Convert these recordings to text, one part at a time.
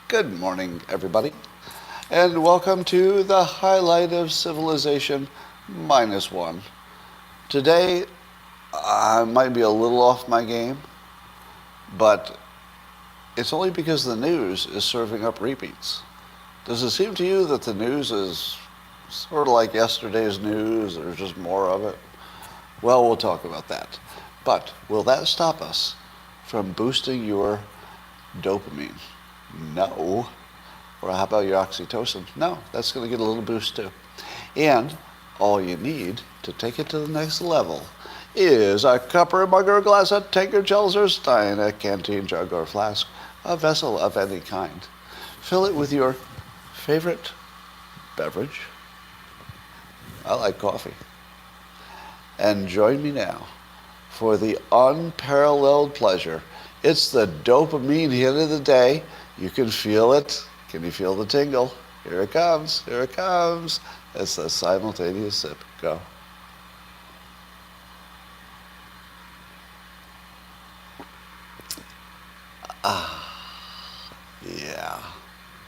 Good morning, everybody, and welcome to the highlight of civilization -1. Today, I might be a little off my game, but it's only because the news is serving up repeats. Does it seem to you that the news is sort of like yesterday's news, or just more of it? Well, we'll talk about that. But will that stop us from boosting your dopamine? No. Or how about your oxytocin? No, that's going to get a little boost too. And all you need to take it to the next level is a cup or mug or glass, a tankard, chalice or stein, a canteen, jug or flask, a vessel of any kind. Fill it with your favorite beverage. I like coffee. And join me now for the unparalleled pleasure. It's the dopamine hit of the day. You can feel it. Can you feel the tingle? Here it comes. Here it comes. It's a simultaneous sip. Go. Yeah.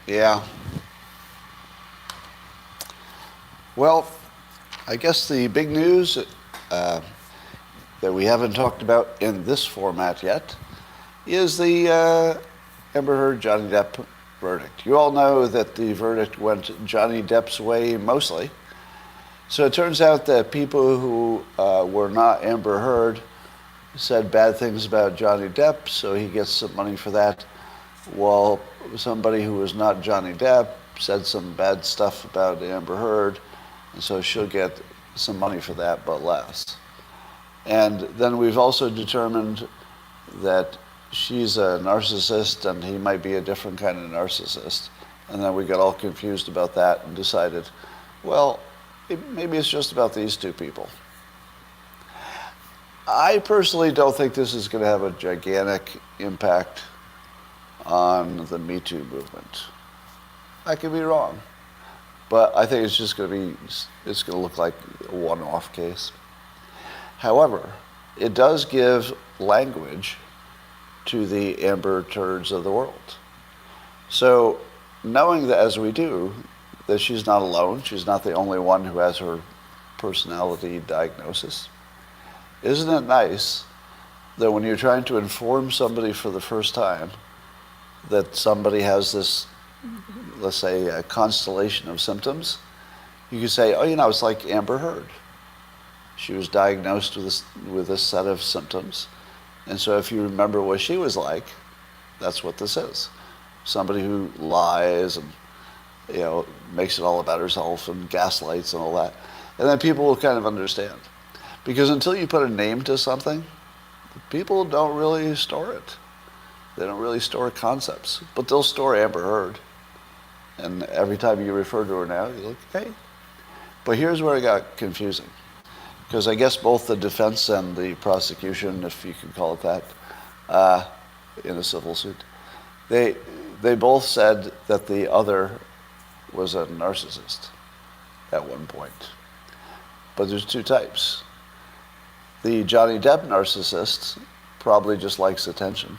Yeah. Well, I guess the big news that we haven't talked about in this format yet is the Amber Heard Johnny Depp verdict. You all know that the verdict went Johnny Depp's way mostly. So it turns out that people who were not Amber Heard said bad things about Johnny Depp, so he gets some money for that, while somebody who was not Johnny Depp said some bad stuff about Amber Heard, and so she'll get some money for that, but less. And then we've also determined that she's a narcissist and he might be a different kind of narcissist. And then we got all confused about that and decided, well, maybe it's just about these two people. I personally don't think this is going to have a gigantic impact on the Me Too movement. I could be wrong, but I think it's just going to be, it's going to look like a one-off case. However, it does give language to the Amber Turds of the world. So knowing that, as we do, that she's not alone, she's not the only one who has her personality diagnosis, isn't it nice that when you're trying to inform somebody for the first time that somebody has this, let's say, a constellation of symptoms, you can say, oh, it's like Amber Heard. She was diagnosed with this set of symptoms. And so if you remember what she was like, that's what this is. Somebody who lies and, makes it all about herself and gaslights and all that. And then people will kind of understand. Because until you put a name to something, people don't really store it. They don't really store concepts. But they'll store Amber Heard. And every time you refer to her now, you look, hey. But here's where it got confusing. Because I guess both the defense and the prosecution, if you can call it that, in a civil suit, they both said that the other was a narcissist at one point. But there's two types. The Johnny Depp narcissist probably just likes attention,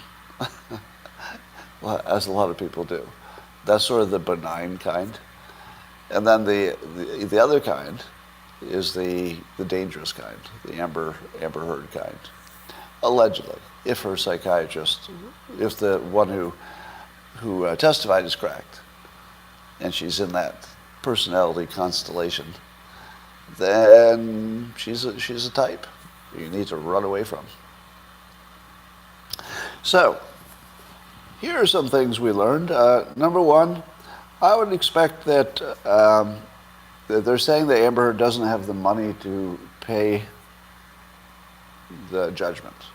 as a lot of people do. That's sort of the benign kind. And then the other kind is the dangerous kind, the Amber Heard kind, allegedly, if her psychiatrist, if the one who testified is correct, and she's in that personality constellation, then she's a type you need to run away from. So, here are some things we learned. Number one, I would expect that they're saying that Amber Heard doesn't have the money to pay the judgment.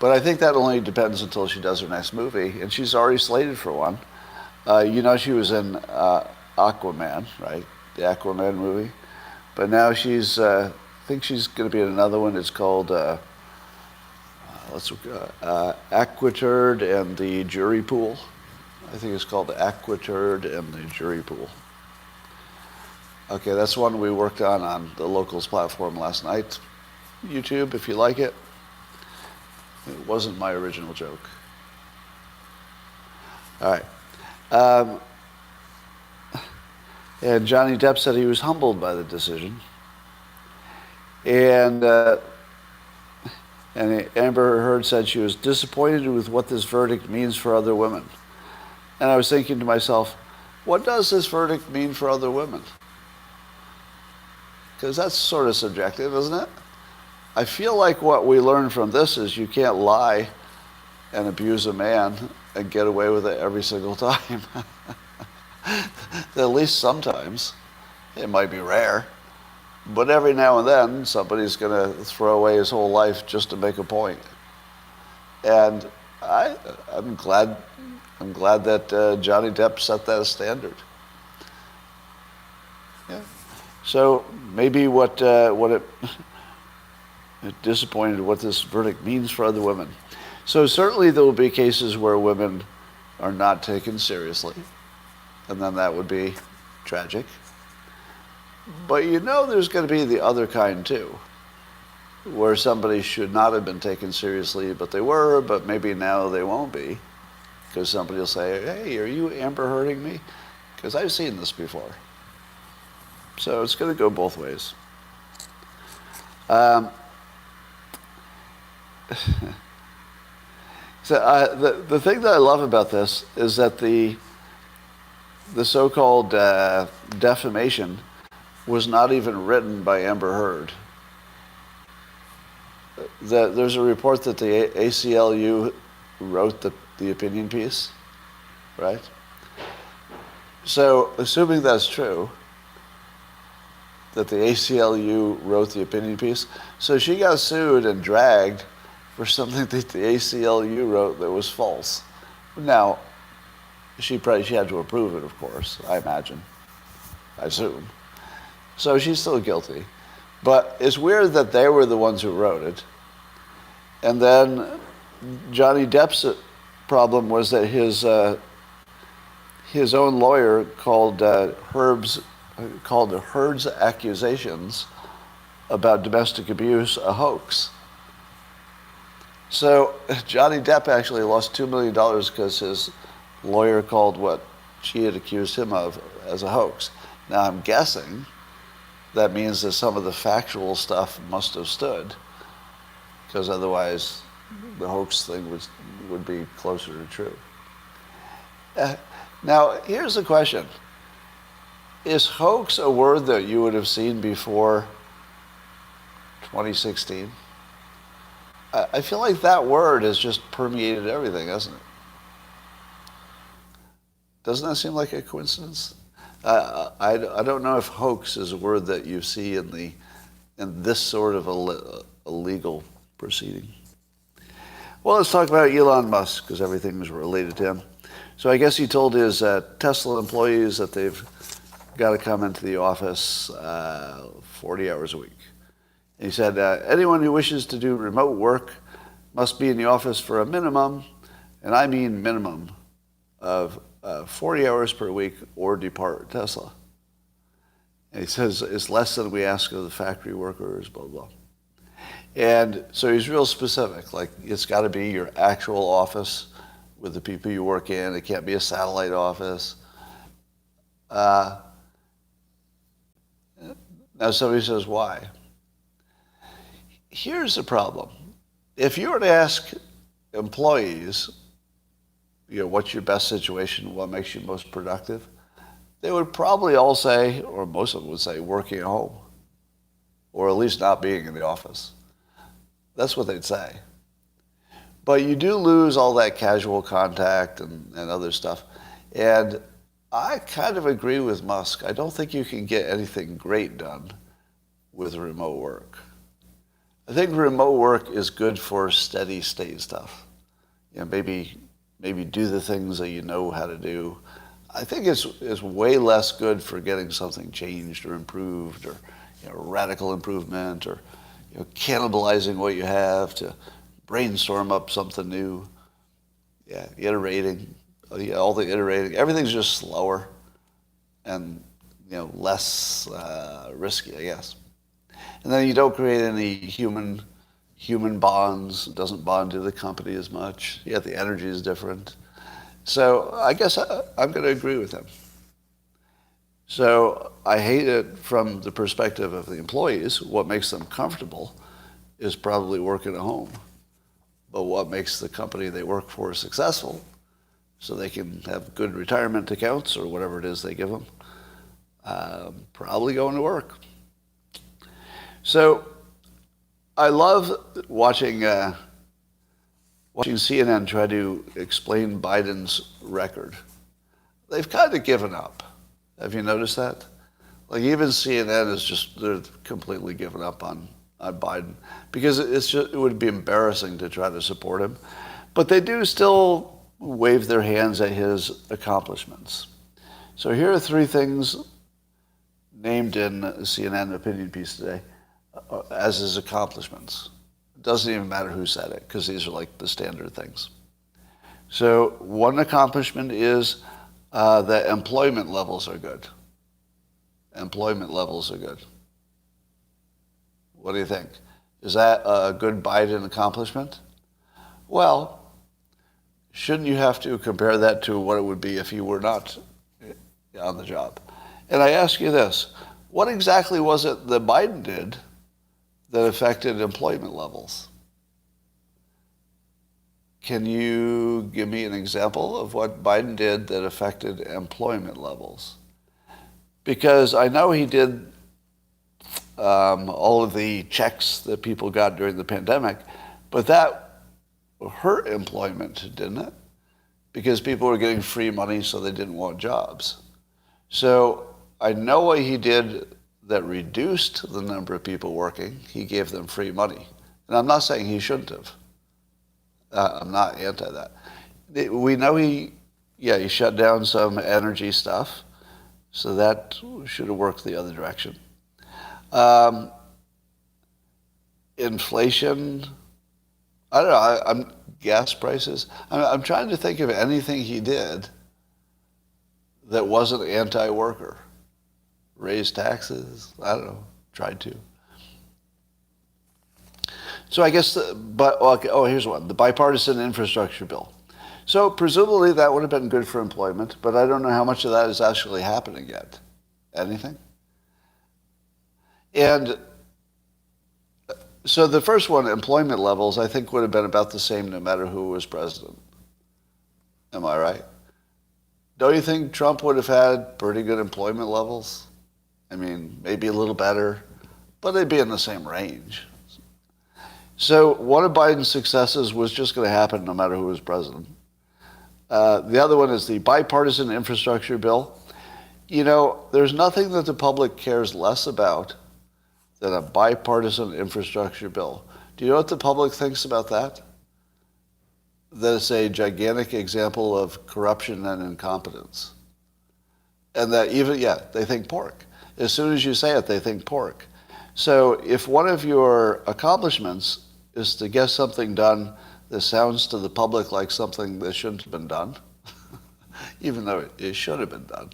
But I think that only depends until she does her next movie, and she's already slated for one. She was in Aquaman, right? The Aquaman movie. But now I think she's going to be in another one. It's called Aquaturd and the Jury Pool. I think it's called Aquaturd and the Jury Pool. Okay, that's one we worked on the Locals platform last night. YouTube, if you like it. It wasn't my original joke. All right. Um, and Johnny Depp said he was humbled by the decision. And Amber Heard said she was disappointed with what this verdict means for other women. And I was thinking to myself, what does this verdict mean for other women? Because that's sort of subjective, isn't it? I feel like what we learn from this is you can't lie and abuse a man and get away with it every single time. At least sometimes. It might be rare. But every now and then, somebody's going to throw away his whole life just to make a point. And I'm glad that Johnny Depp set that standard. Yeah. So maybe what it disappointed what this verdict means for other women. So certainly there will be cases where women are not taken seriously, and then that would be tragic. But there's going to be the other kind too, where somebody should not have been taken seriously, but they were, but maybe now they won't be, because somebody will say, hey, are you Amber Hearding me? Because I've seen this before. So it's going to go both ways. So the thing that I love about this is that the so-called defamation was not even written by Amber Heard. There's a report that the ACLU wrote the opinion piece, right? So assuming that's true, that the ACLU wrote the opinion piece, so she got sued and dragged for something that the ACLU wrote that was false. Now, she had to approve it, of course, I imagine. I assume. So she's still guilty. But it's weird that they were the ones who wrote it. And then Johnny Depp's problem was that his own lawyer called Heard's accusations about domestic abuse a hoax. So Johnny Depp actually lost $2 million because his lawyer called what she had accused him of as a hoax. Now I'm guessing that means that some of the factual stuff must have stood, because otherwise the hoax thing would be closer to true. Now here's the question. Is hoax a word that you would have seen before 2016? I feel like that word has just permeated everything, hasn't it? Doesn't that seem like a coincidence? I don't know if hoax is a word that you see in this sort of a legal proceeding. Well, let's talk about Elon Musk, because everything was related to him. So I guess he told his Tesla employees that they've got to come into the office 40 hours a week. And he said, anyone who wishes to do remote work must be in the office for a minimum, and I mean minimum, of 40 hours per week or depart Tesla. And he says it's less than we ask of the factory workers, blah, blah. And so he's real specific, like it's got to be your actual office with the people you work in. It can't be a satellite office. Now somebody says, why? Here's the problem. If you were to ask employees, what's your best situation, what makes you most productive, they would probably all say, or most of them would say, working at home, or at least not being in the office. That's what they'd say. But you do lose all that casual contact and other stuff. And I kind of agree with Musk. I don't think you can get anything great done with remote work. I think remote work is good for steady state stuff. Maybe do the things that you know how to do. I think it's way less good for getting something changed or improved, or radical improvement, or cannibalizing what you have to brainstorm up something new. Yeah, iterating. All the iterating. Everything's just slower and less risky, I guess. And then you don't create any human bonds. It doesn't bond to the company as much. Yeah, the energy is different. So I guess I'm going to agree with him. So I hate it from the perspective of the employees. What makes them comfortable is probably working at home. But what makes the company they work for successful, so they can have good retirement accounts or whatever it is they give them, probably going to work. So I love watching CNN try to explain Biden's record. They've kind of given up. Have you noticed that? Like even CNN is they're completely given up on Biden because it would be embarrassing to try to support him. But they do still wave their hands at his accomplishments. So here are 3 things named in a CNN opinion piece today as his accomplishments. It doesn't even matter who said it because these are like the standard things. So one accomplishment is that employment levels are good. Employment levels are good. What do you think? Is that a good Biden accomplishment? Well, shouldn't you have to compare that to what it would be if you were not on the job? And I ask you this, what exactly was it that Biden did that affected employment levels? Can you give me an example of what Biden did that affected employment levels? Because I know he did all of the checks that people got during the pandemic, but that hurt employment, didn't it? Because people were getting free money, so they didn't want jobs. So I know what he did that reduced the number of people working. He gave them free money. And I'm not saying he shouldn't have. I'm not anti that. We know he shut down some energy stuff, so that should have worked the other direction. Inflation, I don't know, gas prices. I'm trying to think of anything he did that wasn't anti-worker. Raise taxes, I don't know, tried to. So I guess, here's one, the Bipartisan Infrastructure Bill. So presumably that would have been good for employment, but I don't know how much of that is actually happening yet. Anything? And so the first one, employment levels, I think would have been about the same no matter who was president. Am I right? Don't you think Trump would have had pretty good employment levels? I mean, maybe a little better, but they'd be in the same range. So one of Biden's successes was just going to happen no matter who was president. The other one is the Bipartisan Infrastructure Bill. You know, there's nothing that the public cares less about than a bipartisan infrastructure bill. Do you know what the public thinks about that? That it's a gigantic example of corruption and incompetence. And that they think pork. As soon as you say it, they think pork. So if one of your accomplishments is to get something done that sounds to the public like something that shouldn't have been done, even though it should have been done,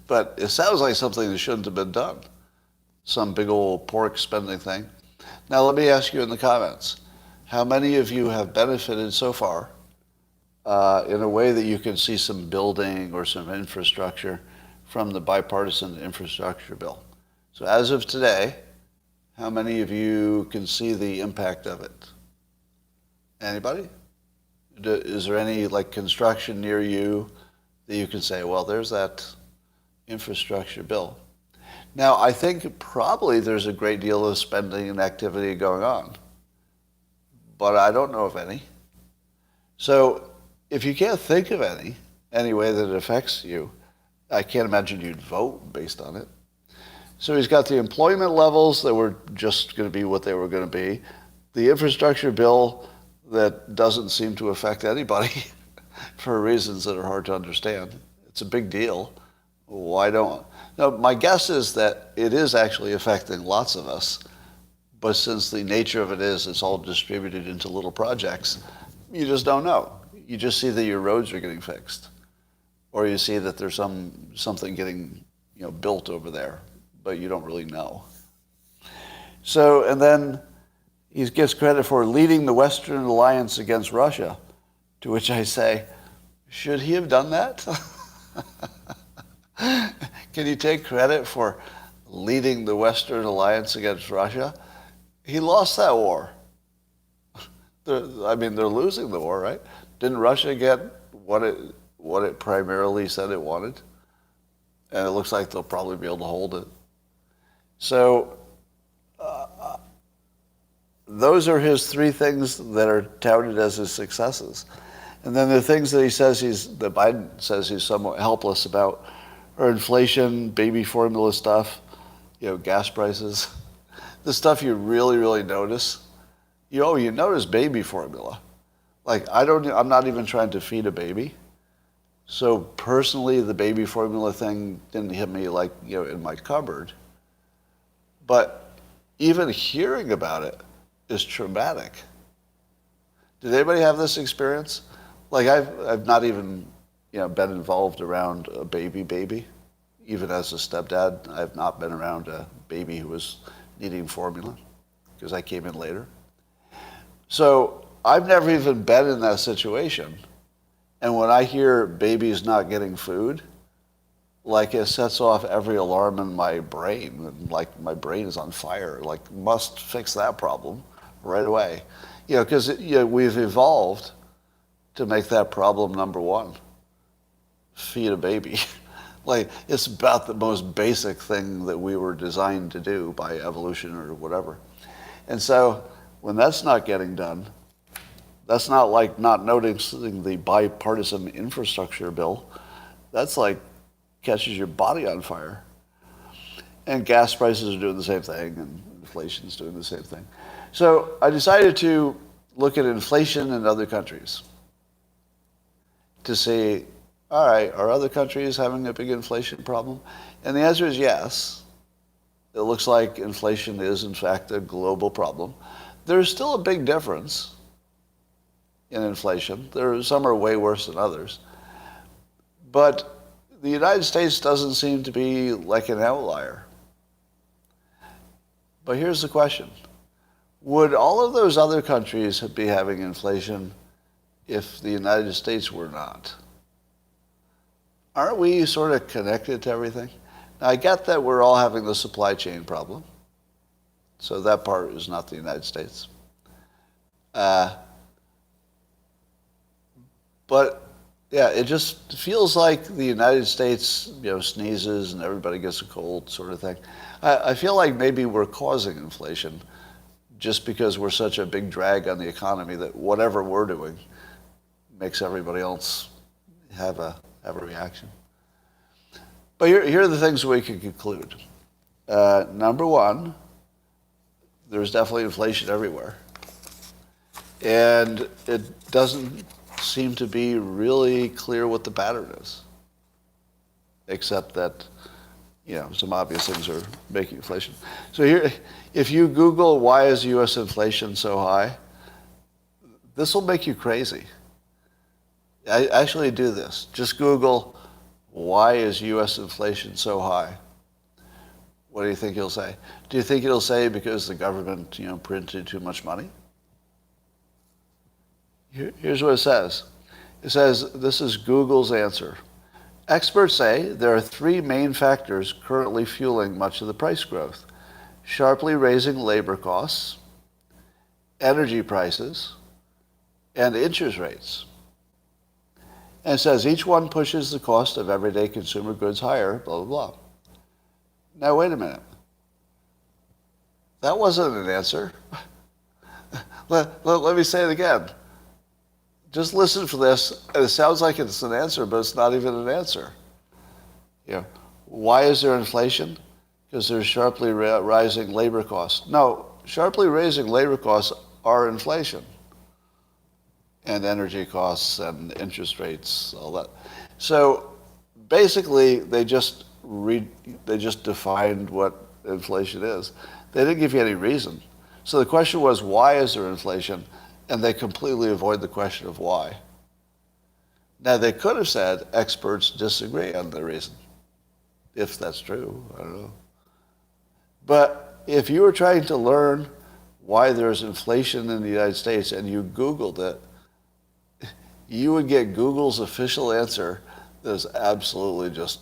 but it sounds like something that shouldn't have been done, some big old pork spending thing. Now let me ask you in the comments, how many of you have benefited so far in a way that you can see some building or some infrastructure from the Bipartisan Infrastructure Bill? So as of today, how many of you can see the impact of it? Anybody? Is there any construction near you that you can say, well, there's that infrastructure bill? Now, I think probably there's a great deal of spending and activity going on, but I don't know of any. So if you can't think of any way that it affects you, I can't imagine you'd vote based on it. So he's got the employment levels that were just going to be what they were going to be, the infrastructure bill that doesn't seem to affect anybody for reasons that are hard to understand. It's a big deal. Why don't? Now, my guess is that it is actually affecting lots of us, but since the nature of it is it's all distributed into little projects, you just don't know. You just see that your roads are getting fixed, or you see that there's something getting built over there, but you don't really know. So, and then he gets credit for leading the Western alliance against Russia, to which I say, Should he have done that? Can you take credit for leading the Western alliance against Russia? He lost that war. They're losing the war, right? Didn't Russia get what it primarily said it wanted? And it looks like they'll probably be able to hold it. So those are his three things that are touted as his successes. And then the things that that Biden says he's somewhat helpless about are inflation, baby formula stuff, gas prices, the stuff you really, really notice. You notice baby formula. Like, I'm not even trying to feed a baby. So personally, the baby formula thing didn't hit me in my cupboard. But even hearing about it is traumatic. Did anybody have this experience? Like, I've not even, been involved around a baby. Even as a stepdad, I've not been around a baby who was needing formula because I came in later. So I've never even been in that situation. And when I hear babies not getting food, it sets off every alarm in my brain. And my brain is on fire. Must fix that problem right away. Because we've evolved to make that problem number one. Feed a baby. It's about the most basic thing that we were designed to do by evolution or whatever. And so when that's not getting done, that's not like not noticing the bipartisan infrastructure bill. That's catches your body on fire. And gas prices are doing the same thing, and inflation's doing the same thing. So I decided to look at inflation in other countries to see, all right, are other countries having a big inflation problem? And the answer is yes. It looks like inflation is, in fact, a global problem. There's still a big difference in inflation. Some are way worse than others. But the United States doesn't seem to be like an outlier. But here's the question. Would all of those other countries be having inflation if the United States were not? Aren't we sort of connected to everything? Now, I get that we're all having the supply chain problem. So that part is not the United States. But yeah, it just feels like the United States, sneezes and everybody gets a cold sort of thing. I feel like maybe we're causing inflation just because we're such a big drag on the economy that whatever we're doing makes everybody else have a reaction. But here are the things we can conclude. Number one, there's definitely inflation everywhere. And it doesn't seem to be really clear what the pattern is, except that, some obvious things are making inflation. So here, if you Google why is U.S. inflation so high, this will make you crazy. I actually do this. Just Google, why is U.S. inflation so high? What do you think it'll say? Do you think it'll say because the government, printed too much money? Here's what it says. It says, this is Google's answer. Experts say there are three main factors currently fueling much of the price growth: sharply raising labor costs, energy prices, and interest rates. And it says each one pushes the cost of everyday consumer goods higher, blah, blah, blah. Now, wait a minute. That wasn't an answer. Let me say it again. Just listen for this, and it sounds like it's an answer, but it's not even an answer. Why is there inflation? Because there's sharply rising labor costs. No, sharply raising labor costs are inflation. And energy costs and interest rates, all that. So basically, they just defined what inflation is. They didn't give you any reason. So the question was, why is there inflation? And they completely avoid the question of why. Now, they could have said experts disagree on the reason. If that's true, I don't know. But if you were trying to learn why there's inflation in the United States and you Googled it, you would get Google's official answer that is absolutely just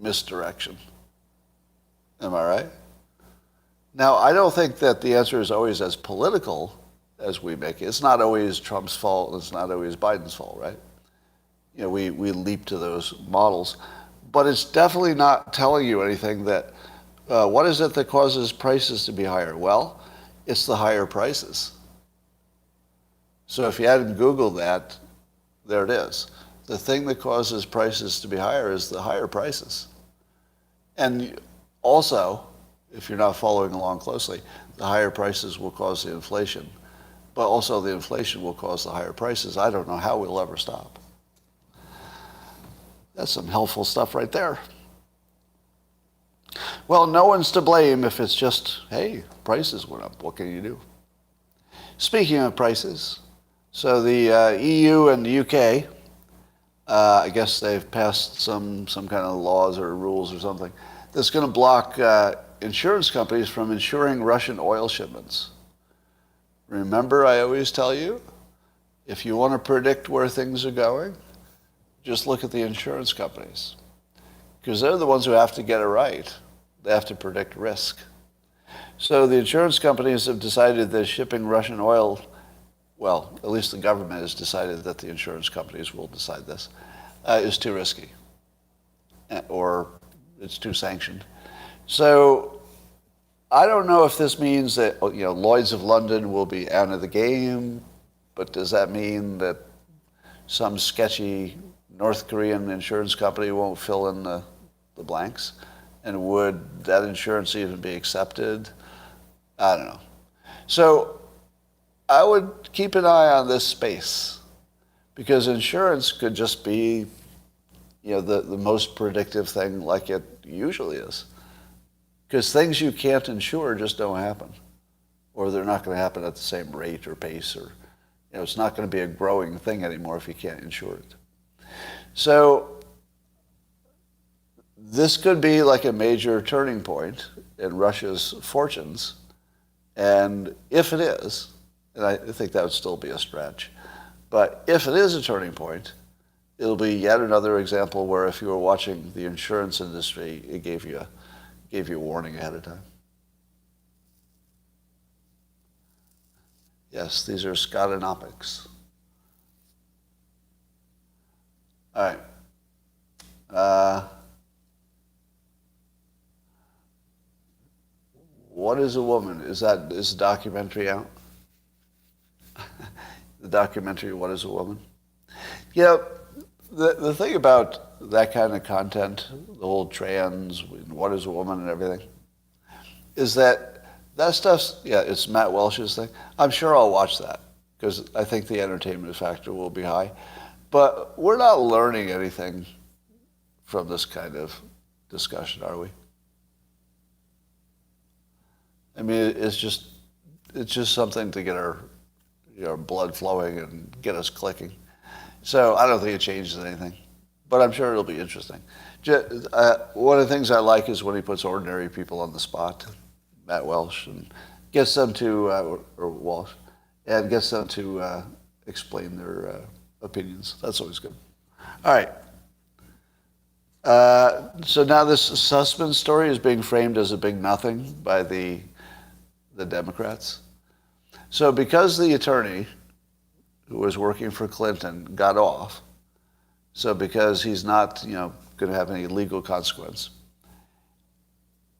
misdirection. Am I right? Now, I don't think that the answer is always as political as we make it. It's not always Trump's fault. It's not always Biden's fault, right? You know, we leap to those models. But it's definitely not telling you anything that, what is it that causes prices to be higher? Well, it's the higher prices. So if you hadn't Googled that, there it is. The thing that causes prices to be higher is the higher prices. And also, if you're not following along closely, the higher prices will cause the inflation. But also the inflation will cause the higher prices. I don't know how we'll ever stop. That's some helpful stuff right there. Well, no one's to blame if it's just, hey, prices went up. What can you do? Speaking of prices, so the EU and the UK, I guess they've passed some kind of laws or rules or something that's going to block insurance companies from insuring Russian oil shipments. Remember, I always tell you, if you want to predict where things are going, just look at the insurance companies, because they're the ones who have to get it right. They have to predict risk. So the insurance companies have decided that shipping Russian oil, well, at least the government has decided that the insurance companies will decide this, is too risky, or it's too sanctioned. So I don't know if this means that, you know, Lloyd's of London will be out of the game, but does that mean that some sketchy North Korean insurance company won't fill in the blanks? And would that insurance even be accepted? I don't know. So I would keep an eye on this space, because insurance could just be, you know, the most predictive thing like it usually is. Because things you can't insure just don't happen, or they're not going to happen at the same rate or pace, or, you know, it's not going to be a growing thing anymore if you can't insure it. So this could be like a major turning point in Russia's fortunes, and if it is, and I think that would still be a stretch, but if it is a turning point, it'll be yet another example where if you were watching the insurance industry, it gave you a warning ahead of time. Yes, these are Scotonopics. All right. What is a woman? Is the documentary out? The documentary, What is a Woman? You know, the thing about that kind of content, the whole trans, what is a woman and everything, is that stuff's, yeah, it's Matt Welch's thing. I'm sure I'll watch that, because I think the entertainment factor will be high. But we're not learning anything from this kind of discussion, are we? I mean, it's just something to get our blood flowing and get us clicking. So I don't think it changes anything, but I'm sure it'll be interesting. One of the things I like is when he puts ordinary people on the spot, Matt Welch, and gets them to, or Walsh, and gets them to explain their opinions. That's always good. All right. So now this Sussman story is being framed as a big nothing by the Democrats. So because the attorney who was working for Clinton got off, so because he's not, going to have any legal consequence,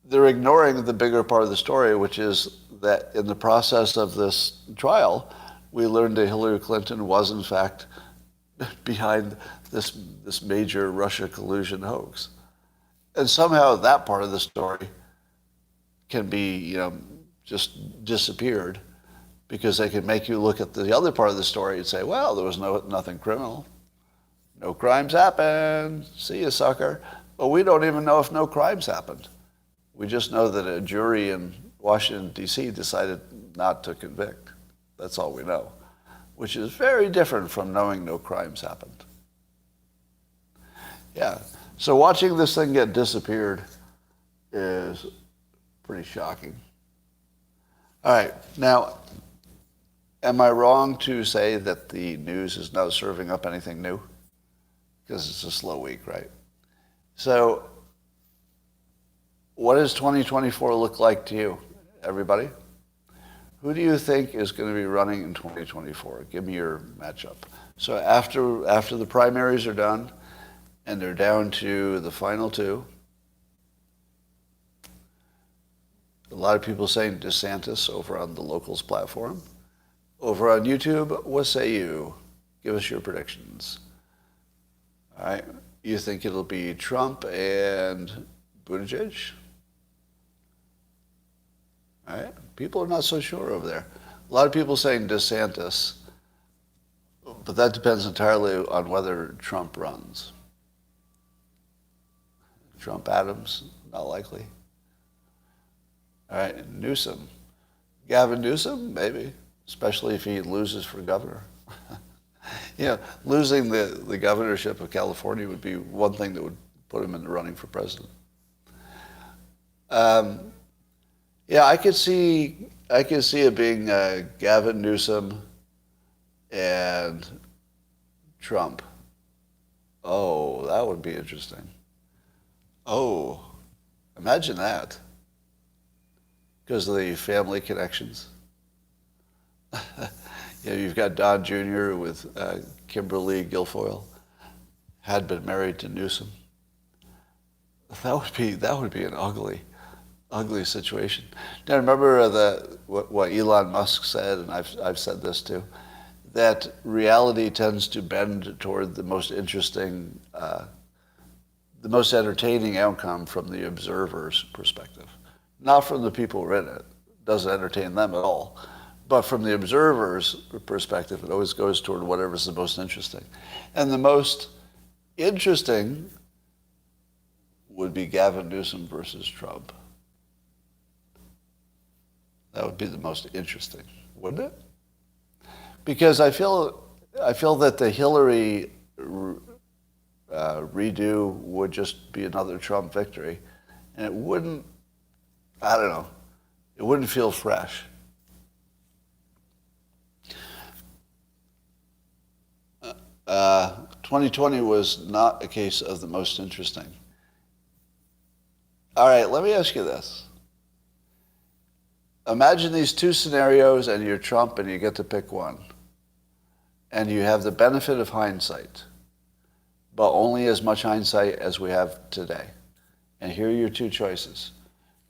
they're ignoring the bigger part of the story, which is that in the process of this trial, we learned that Hillary Clinton was in fact behind this major Russia collusion hoax. And somehow that part of the story can be, just disappeared, because they can make you look at the other part of the story and say, well, there was nothing criminal. No crimes happened. See you, sucker. But we don't even know if no crimes happened. We just know that a jury in Washington, D.C. decided not to convict. That's all we know, which is very different from knowing no crimes happened. Yeah. So watching this thing get disappeared is pretty shocking. All right. Now, Am I wrong to say that the news is not serving up anything new? Because it's a slow week, right? So what does 2024 look like to you, everybody? Who do you think is going to be running in 2024? Give me your matchup. So after the primaries are done and they're down to the final two, a lot of people saying DeSantis over on the Locals platform. Over on YouTube, what say you? Give us your predictions. All right. You think it'll be Trump and Buttigieg? All right. People are not so sure over there. A lot of people saying DeSantis, but that depends entirely on whether Trump runs. Trump Adams, not likely. All right, Newsom. Gavin Newsom, maybe, especially if he loses for governor. Losing the governorship of California would be one thing that would put him in the running for president. I could see it being Gavin Newsom and Trump. Oh, that would be interesting. Oh, imagine that. Because of the family connections. You've got Don Jr. with Kimberly Guilfoyle, had been married to Newsom. That would be an ugly situation. Now remember what Elon Musk said, and I've said this too, that reality tends to bend toward the most interesting, the most entertaining outcome from the observer's perspective. Not from the people who are in it. It doesn't entertain them at all. But from the observer's perspective, it always goes toward whatever's the most interesting. And the most interesting would be Gavin Newsom versus Trump. That would be the most interesting, wouldn't it? Because I feel that the Hillary redo would just be another Trump victory, and it wouldn't. I don't know. It wouldn't feel fresh. 2020 was not a case of the most interesting. All right, let me ask you this. Imagine these two scenarios and you're Trump and you get to pick one. And you have the benefit of hindsight, but only as much hindsight as we have today. And here are your two choices.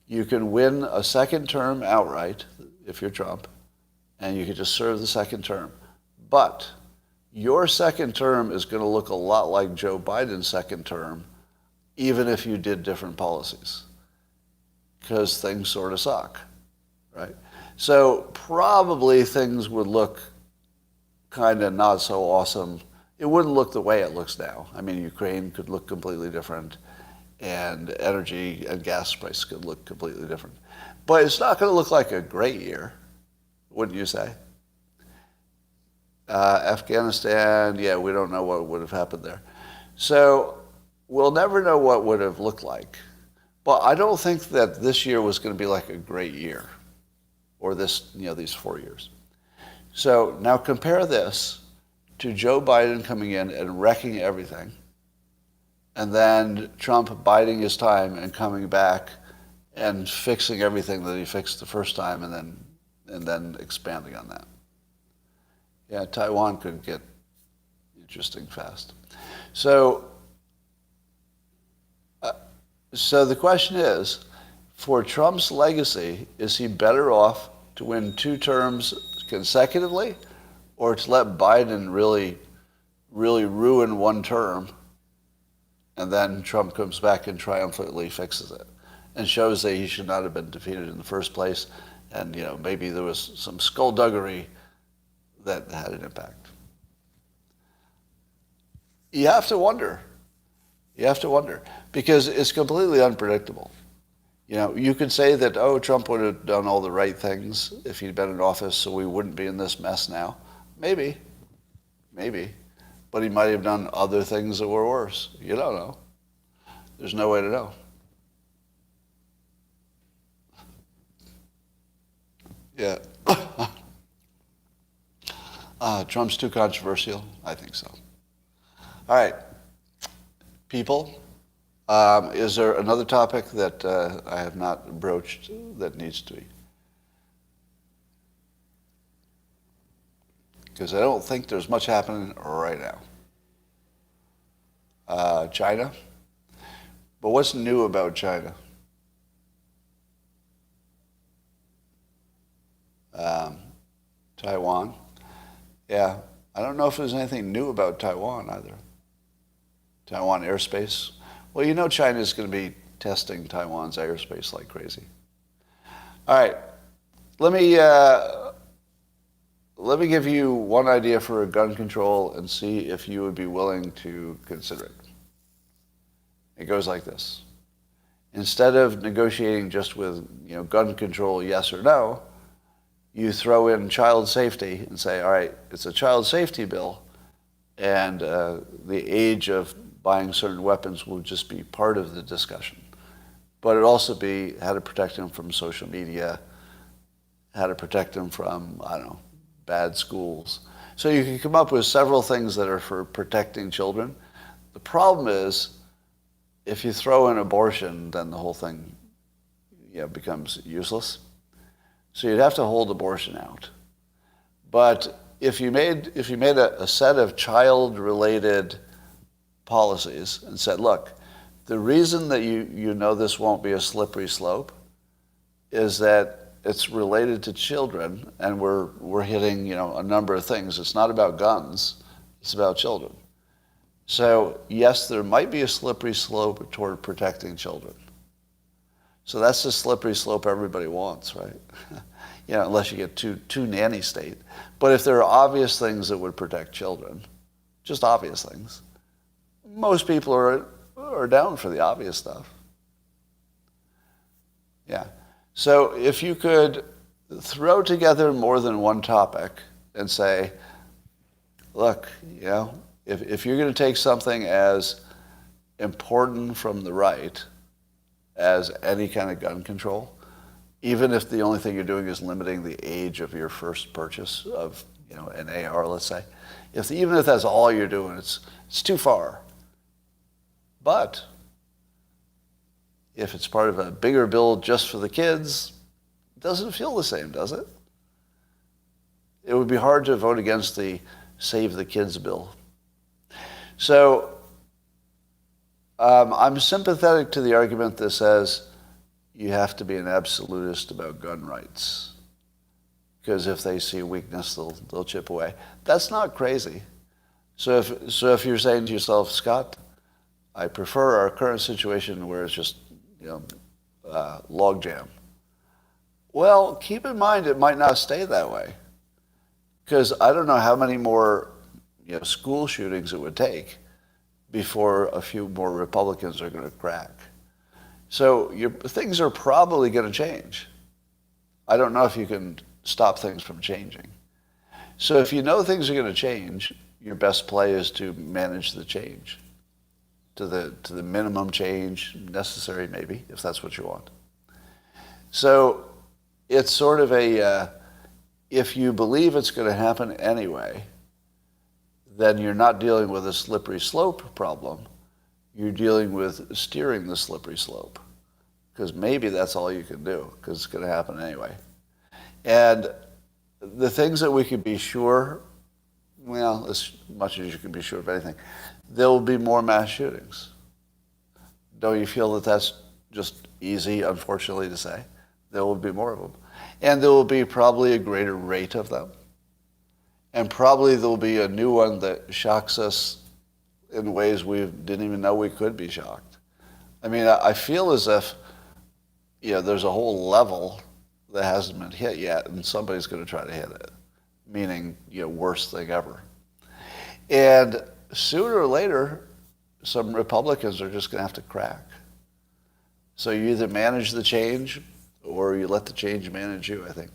You can win a second term outright if you're Trump, and you can just serve the second term. But your second term is going to look a lot like Joe Biden's second term, even if you did different policies, because things sort of suck, right? So probably things would look kind of not so awesome. It wouldn't look the way it looks now. I mean, Ukraine could look completely different, and energy and gas prices could look completely different. But it's not going to look like a great year, wouldn't you say? Afghanistan, we don't know what would have happened there. So we'll never know what would have looked like. But I don't think that this year was going to be like a great year, or these 4 years. So now compare this to Joe Biden coming in and wrecking everything, and then Trump biding his time and coming back and fixing everything that he fixed the first time, and then expanding on that. Yeah, Taiwan could get interesting fast. So the question is, for Trump's legacy, is he better off to win 2 terms consecutively, or to let Biden really ruin 1 term, and then Trump comes back and triumphantly fixes it and shows that he should not have been defeated in the first place, and maybe there was some skullduggery that had an impact. You have to wonder, because it's completely unpredictable. You could say that, Trump would have done all the right things if he'd been in office, so we wouldn't be in this mess now. Maybe. But he might have done other things that were worse. You don't know. There's no way to know. Yeah. Trump's too controversial? I think so. All right. People, is there another topic that I have not broached that needs to be? Because I don't think there's much happening right now. China. But what's new about China? Taiwan. Yeah, I don't know if there's anything new about Taiwan either. Taiwan airspace. Well, you know China's going to be testing Taiwan's airspace like crazy. All right, let me give you one idea for gun control and see if you would be willing to consider it. It goes like this. Instead of negotiating just with gun control, yes or no, you throw in child safety and say, all right, it's a child safety bill, and the age of buying certain weapons will just be part of the discussion. But it'd also be how to protect them from social media, how to protect them from, I don't know, bad schools. So you can come up with several things that are for protecting children. The problem is, if you throw in abortion, then the whole thing becomes useless. So you'd have to hold abortion out. But if you made a set of child-related policies and said, look, the reason that you know this won't be a slippery slope is that it's related to children, and we're hitting a number of things. It's not about guns, it's about children. So yes, there might be a slippery slope toward protecting children. So that's the slippery slope everybody wants, right? Unless you get too nanny state. But if there are obvious things that would protect children, just obvious things, most people are down for the obvious stuff. Yeah. So if you could throw together more than one topic and say, look, if you're going to take something as important from the right as any kind of gun control, even if the only thing you're doing is limiting the age of your first purchase of an AR, let's say, even if that's all you're doing, it's too far. But if it's part of a bigger bill just for the kids, it doesn't feel the same, does it? It would be hard to vote against the Save the Kids bill. So I'm sympathetic to the argument that says you have to be an absolutist about gun rights, because if they see weakness, they'll chip away. That's not crazy. So if you're saying to yourself, Scott, I prefer our current situation where it's just logjam. Well, keep in mind it might not stay that way, because I don't know how many more school shootings it would take before a few more Republicans are going to crack. So things are probably going to change. I don't know if you can stop things from changing. So if you know things are going to change, your best play is to manage the change to the minimum change necessary, maybe, if that's what you want. So it's sort of if you believe it's going to happen anyway, then you're not dealing with a slippery slope problem. You're dealing with steering the slippery slope, because maybe that's all you can do, because it's going to happen anyway. And the things that we can be sure, well, as much as you can be sure of anything, there will be more mass shootings. Don't you feel that that's just easy, unfortunately, to say? There will be more of them. And there will be probably a greater rate of them. And probably there will be a new one that shocks us in ways we didn't even know we could be shocked. I mean, I feel as if there's a whole level that hasn't been hit yet, and somebody's going to try to hit it, meaning worst thing ever. And sooner or later, some Republicans are just going to have to crack. So you either manage the change or you let the change manage you, I think.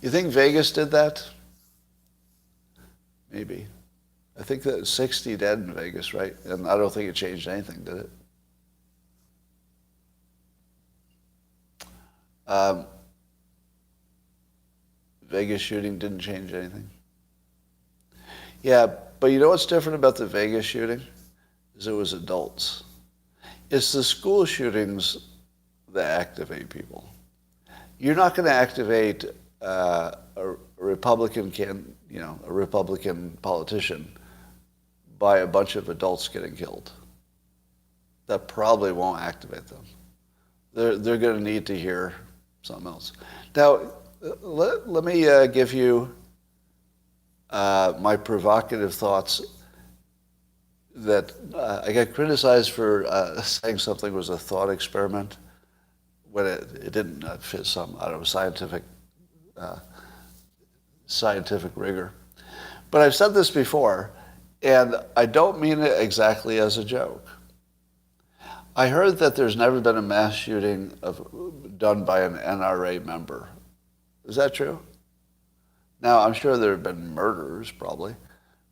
You think Vegas did that? Maybe. I think that 60 dead in Vegas, right? And I don't think it changed anything, did it? Vegas shooting didn't change anything. Yeah, but you know what's different about the Vegas shooting? Is it was adults. It's the school shootings that activate people. You're not going to activate a Republican a Republican politician by a bunch of adults getting killed. That probably won't activate them. They're going to need to hear something else. Now, let me give you my provocative thoughts that I got criticized for saying something was a thought experiment when it didn't fit some, I don't know, scientific rigor. But I've said this before, and I don't mean it exactly as a joke. I heard that there's never been a mass shooting done by an NRA member. Is that true? Now, I'm sure there have been murders, probably,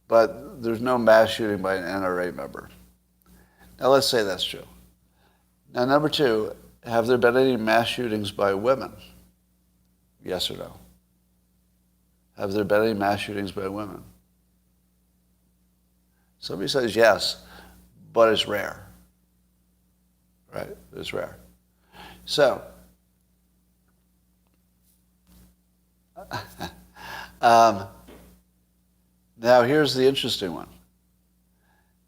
but there's no mass shooting by an NRA member. Now, let's say that's true. Now, number two, have there been any mass shootings by women? Yes or no? Have there been any mass shootings by women? Somebody says yes, but it's rare. Right? It's rare. So, now here's the interesting one.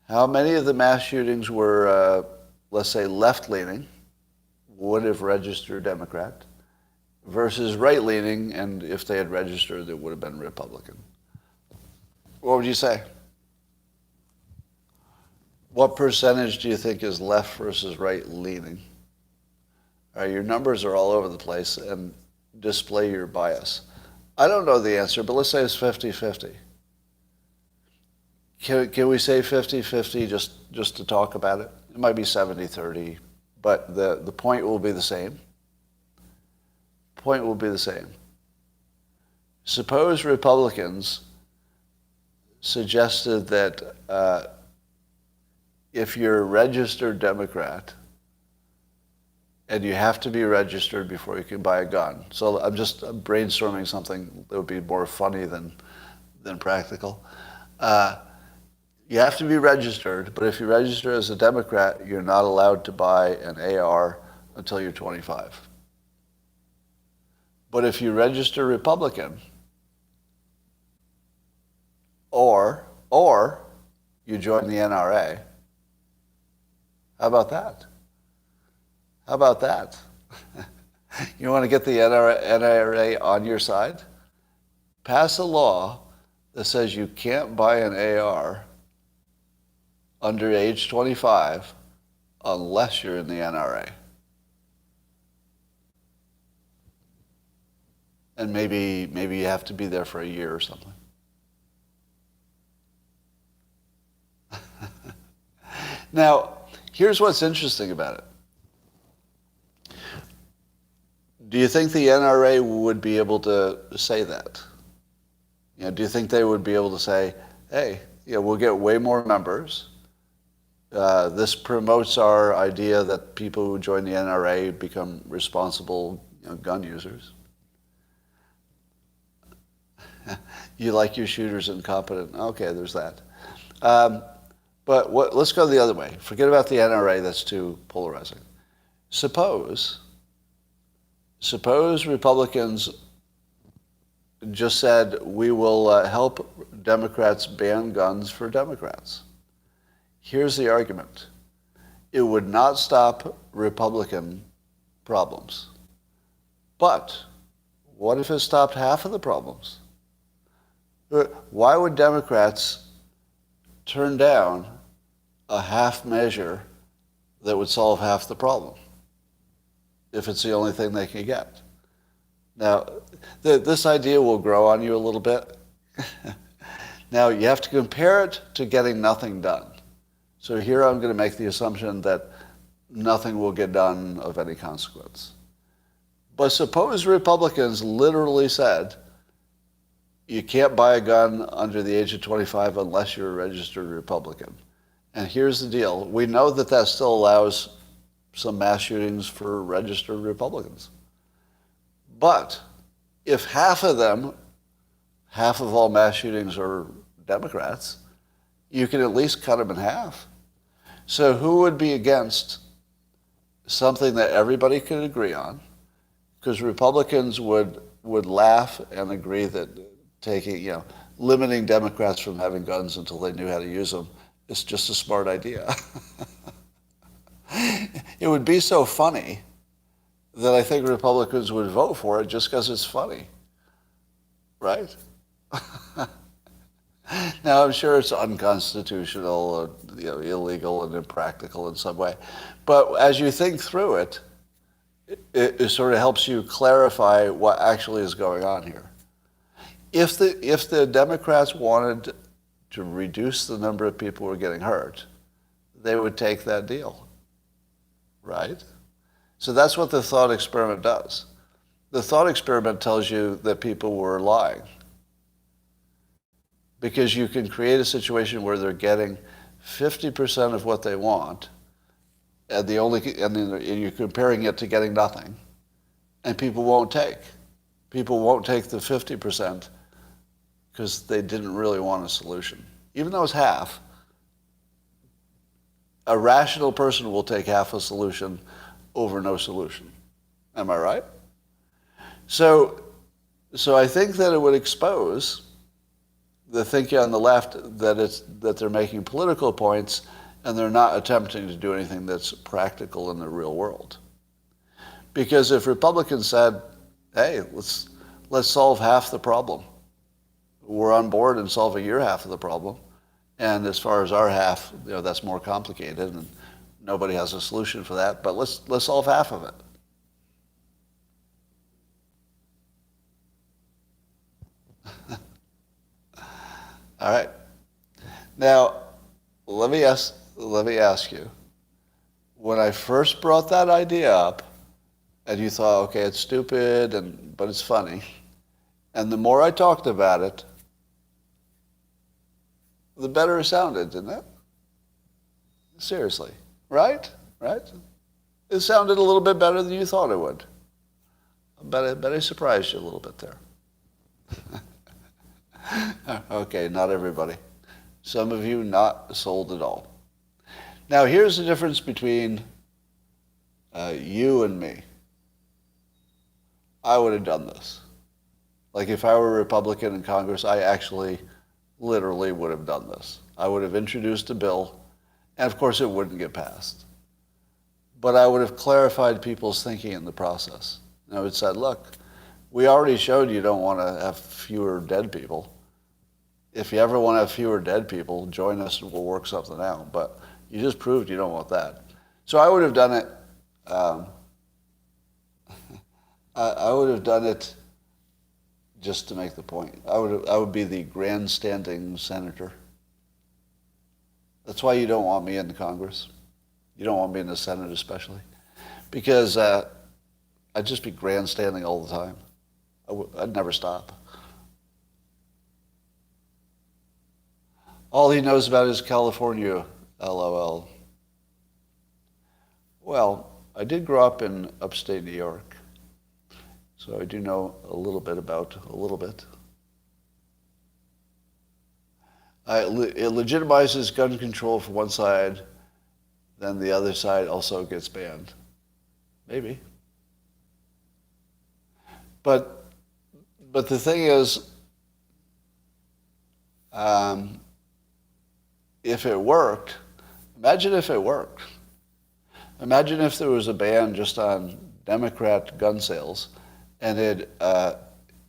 How many of the mass shootings were, let's say, left-leaning, would have registered Democrat, versus right-leaning, and if they had registered, it would have been Republican? What would you say? What percentage do you think is left versus right-leaning? Your numbers are all over the place and display your bias. I don't know the answer, but let's say it's 50-50. Can we say 50-50 just to talk about it? It might be 70-30, but the point will be the same. Point will be the same. Suppose Republicans suggested that if you're a registered Democrat, and you have to be registered before you can buy a gun. So I'm just brainstorming something that would be more funny than practical. You have to be registered, but if you register as a Democrat, you're not allowed to buy an AR until you're 25. But if you register Republican, or you join the NRA, how about that? How about that? You want to get the NRA on your side? Pass a law that says you can't buy an AR under age 25 unless you're in the NRA. And maybe you have to be there for a year or something. Now, here's what's interesting about it. Do you think the NRA would be able to say that? Do you think they would be able to say, hey, we'll get way more members. This promotes our idea that people who join the NRA become responsible gun users. You like your shooters incompetent. Okay, there's that. But let's go the other way. Forget about the NRA, that's too polarizing. Suppose Republicans just said, we will help Democrats ban guns for Democrats. Here's the argument. It would not stop Republican problems. But what if it stopped half of the problems? Why would Democrats turn down a half measure that would solve half the problem if it's the only thing they can get? Now, this idea will grow on you a little bit. Now, you have to compare it to getting nothing done. So here I'm going to make the assumption that nothing will get done of any consequence. But suppose Republicans literally said, you can't buy a gun under the age of 25 unless you're a registered Republican. And here's the deal. We know that still allows some mass shootings for registered Republicans. But if half of all mass shootings are Democrats, you can at least cut them in half. So who would be against something that everybody could agree on? Because Republicans would laugh and agree that limiting Democrats from having guns until they knew how to use them is just a smart idea. It would be so funny that I think Republicans would vote for it just because it's funny, right? Now, I'm sure it's unconstitutional, illegal and impractical in some way. But as you think through it, it sort of helps you clarify what actually is going on here. If the Democrats wanted to reduce the number of people who are getting hurt, they would take that deal, right? So that's what the thought experiment does. The thought experiment tells you that people were lying, because you can create a situation where they're getting 50% of what they want, and you're comparing it to getting nothing, and people won't take. People won't take the 50% because they didn't really want a solution. Even though it's half, a rational person will take half a solution over no solution. Am I right? So I think that it would expose the thinking on the left that they're making political points and they're not attempting to do anything that's practical in the real world. Because if Republicans said, hey, let's solve half the problem, we're on board in solving your half of the problem, and as far as our half, that's more complicated and nobody has a solution for that, but let's solve half of it. All right. Now, let me ask you, when I first brought that idea up, and you thought, okay, it's stupid, but it's funny, and the more I talked about it, the better it sounded, didn't it? Seriously. Right? It sounded a little bit better than you thought it would. I bet I surprised you a little bit there. Okay, not everybody. Some of you not sold at all. Now, here's the difference between you and me. I would have done this. Like if I were a Republican in Congress, I actually literally would have done this. I would have introduced a bill, and of course it wouldn't get passed. But I would have clarified people's thinking in the process. And I would have said, look, we already showed you don't want to have fewer dead people. If you ever want to have fewer dead people, join us and we'll work something out. But you just proved you don't want that. So I would have done it. I would have done it just to make the point. I would be the grandstanding senator. That's why you don't want me in the Congress. You don't want me in the Senate especially. Because I'd just be grandstanding all the time. I'd never stop. All he knows about is California, LOL. Well, I did grow up in upstate New York, so I do know a little bit about a little bit. It legitimizes gun control for one side, then the other side also gets banned. Maybe. But the thing is, if it worked, imagine if it worked. Imagine if there was a ban just on Democrat gun sales, and it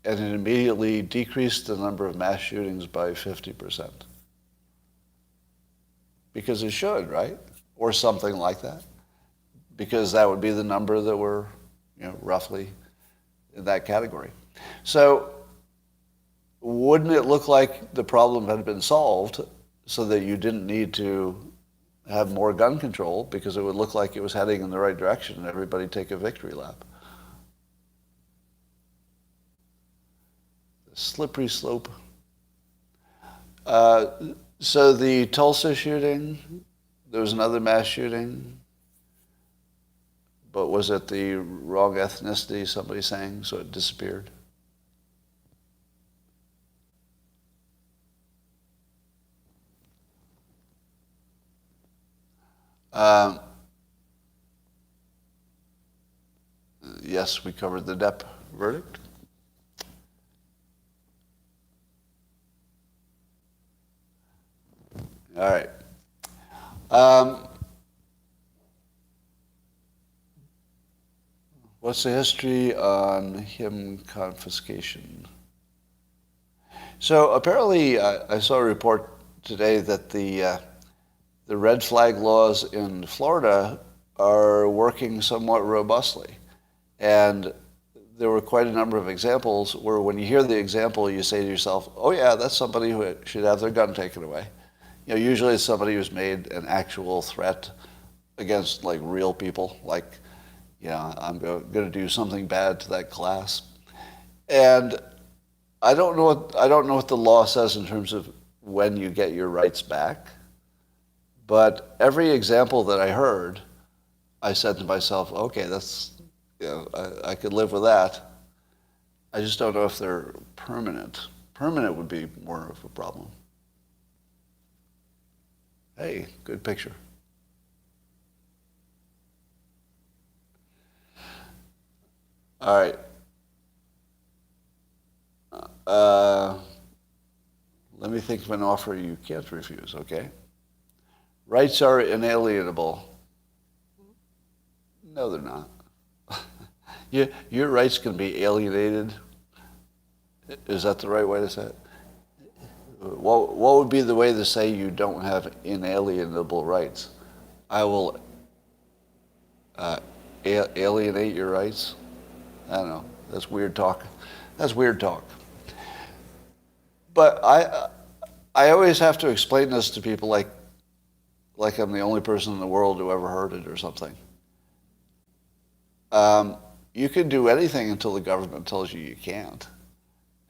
immediately decreased the number of mass shootings by 50%. Because it should, right? Or something like that. Because that would be the number that were, roughly in that category. So wouldn't it look like the problem had been solved so that you didn't need to have more gun control, because it would look like it was heading in the right direction and everybody take a victory lap? Slippery slope. So the Tulsa shooting, there was another mass shooting, but was it the wrong ethnicity, somebody saying, so it disappeared? Um, yes, we covered the Depp verdict. All right. What's the history on him confiscation? So apparently, I saw a report today that the red flag laws in Florida are working somewhat robustly. And there were quite a number of examples where when you hear the example, you say to yourself, oh yeah, that's somebody who should have their gun taken away. You know, usually it's somebody who's made an actual threat against like real people, like, you know, I'm going to do something bad to that class. And I don't know what the law says in terms of when you get your rights back. But every example that I heard, I said to myself, okay, that's, you know, I could live with that. I just don't know if they're permanent. Permanent would be more of a problem. Hey, good picture. All right. Let me think of an offer you can't refuse, okay? Rights are inalienable. No, they're not. Your rights can be alienated. Is that the right way to say it? What would be the way to say you don't have inalienable rights? I will alienate your rights? I don't know. That's weird talk. That's weird talk. But I always have to explain this to people like I'm the only person in the world who ever heard it or something. You can do anything until the government tells you you can't.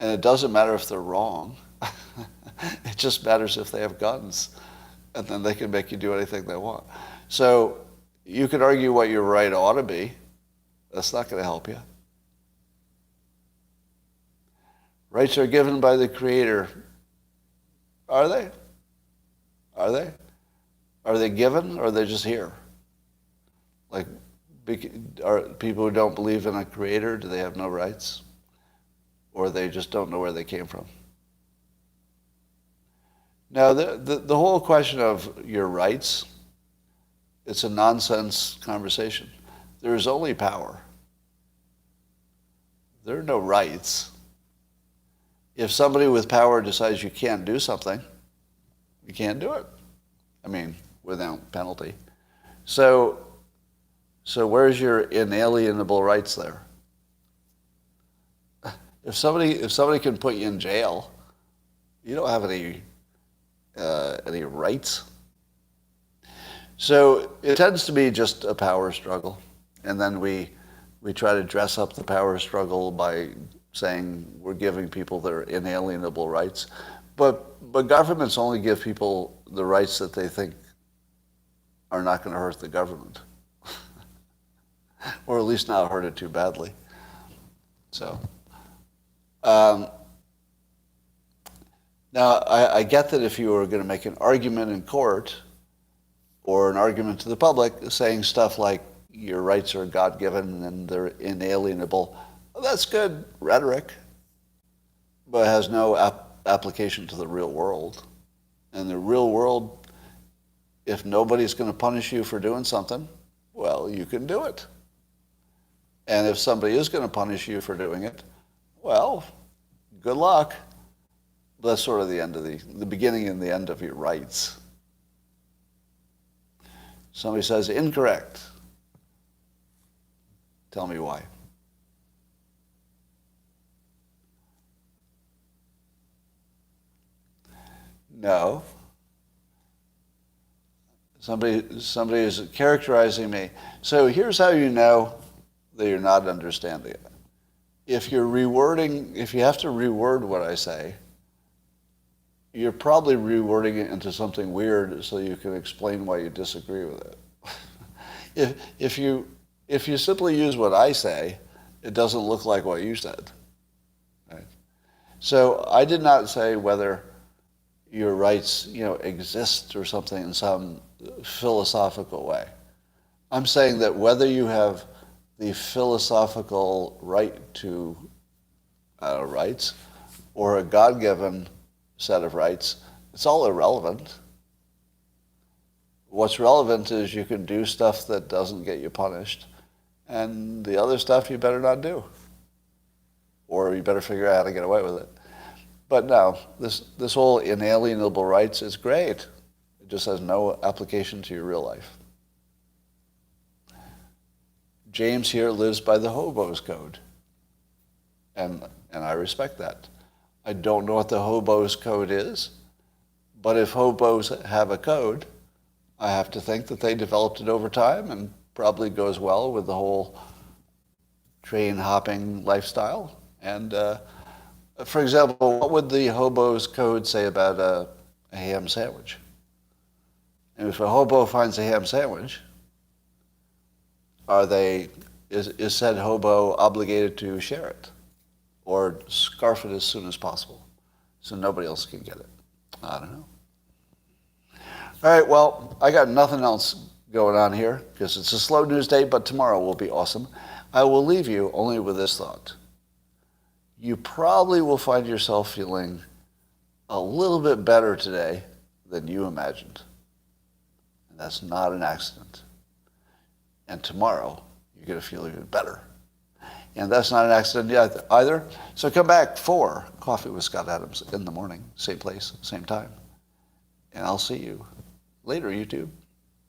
And it doesn't matter if they're wrong. It just matters if they have guns. And then they can make you do anything they want. So you could argue what your right ought to be. That's not going to help you. Rights are given by the Creator. Are they? Are they? Are they given, or are they just here? Like, are people who don't believe in a Creator, do they have no rights? Or they just don't know where they came from? Now, the whole question of your rights, it's a nonsense conversation. There is only power. There are no rights. If somebody with power decides you can't do something, you can't do it. I mean, without penalty. So where's your inalienable rights there? If somebody can put you in jail, you don't have any rights. So it tends to be just a power struggle, and then we try to dress up the power struggle by saying we're giving people their inalienable rights, but governments only give people the rights that they think are not going to hurt the government, or at least not hurt it too badly. So. Now, I get that if you were going to make an argument in court or an argument to the public saying stuff like your rights are God-given and they're inalienable, well, that's good rhetoric, but it has no application to the real world. In the real world, if nobody's going to punish you for doing something, well, you can do it. And if somebody is going to punish you for doing it, well, good luck. That's sort of the end of the beginning and the end of your rights. Somebody says incorrect. Tell me why. No. Somebody is characterizing me. So here's how you know that you're not understanding it. If you have to reword what I say, you're probably rewording it into something weird so you can explain why you disagree with it. If you simply use what I say, it doesn't look like what you said. Right? So I did not say whether your rights, exist or something in some philosophical way. I'm saying that whether you have the philosophical right to rights or a God-given set of rights, it's all irrelevant. What's relevant is you can do stuff that doesn't get you punished, and the other stuff you better not do. Or you better figure out how to get away with it. But no, this whole inalienable rights is great. It just has no application to your real life. James here lives by the Hobos Code. And I respect that. I don't know what the Hobos Code is, but if hobos have a code, I have to think that they developed it over time and probably goes well with the whole train hopping lifestyle. And for example, what would the Hobos Code say about a ham sandwich? And if a hobo finds a ham sandwich, is said hobo obligated to share it or scarf it as soon as possible so nobody else can get it? I don't know. All right, well, I got nothing else going on here because it's a slow news day, but tomorrow will be awesome. I will leave you only with this thought. You probably will find yourself feeling a little bit better today than you imagined. And that's not an accident. And tomorrow, you're going to feel even better. And that's not an accident either. So come back for Coffee with Scott Adams in the morning, same place, same time. And I'll see you later, YouTube.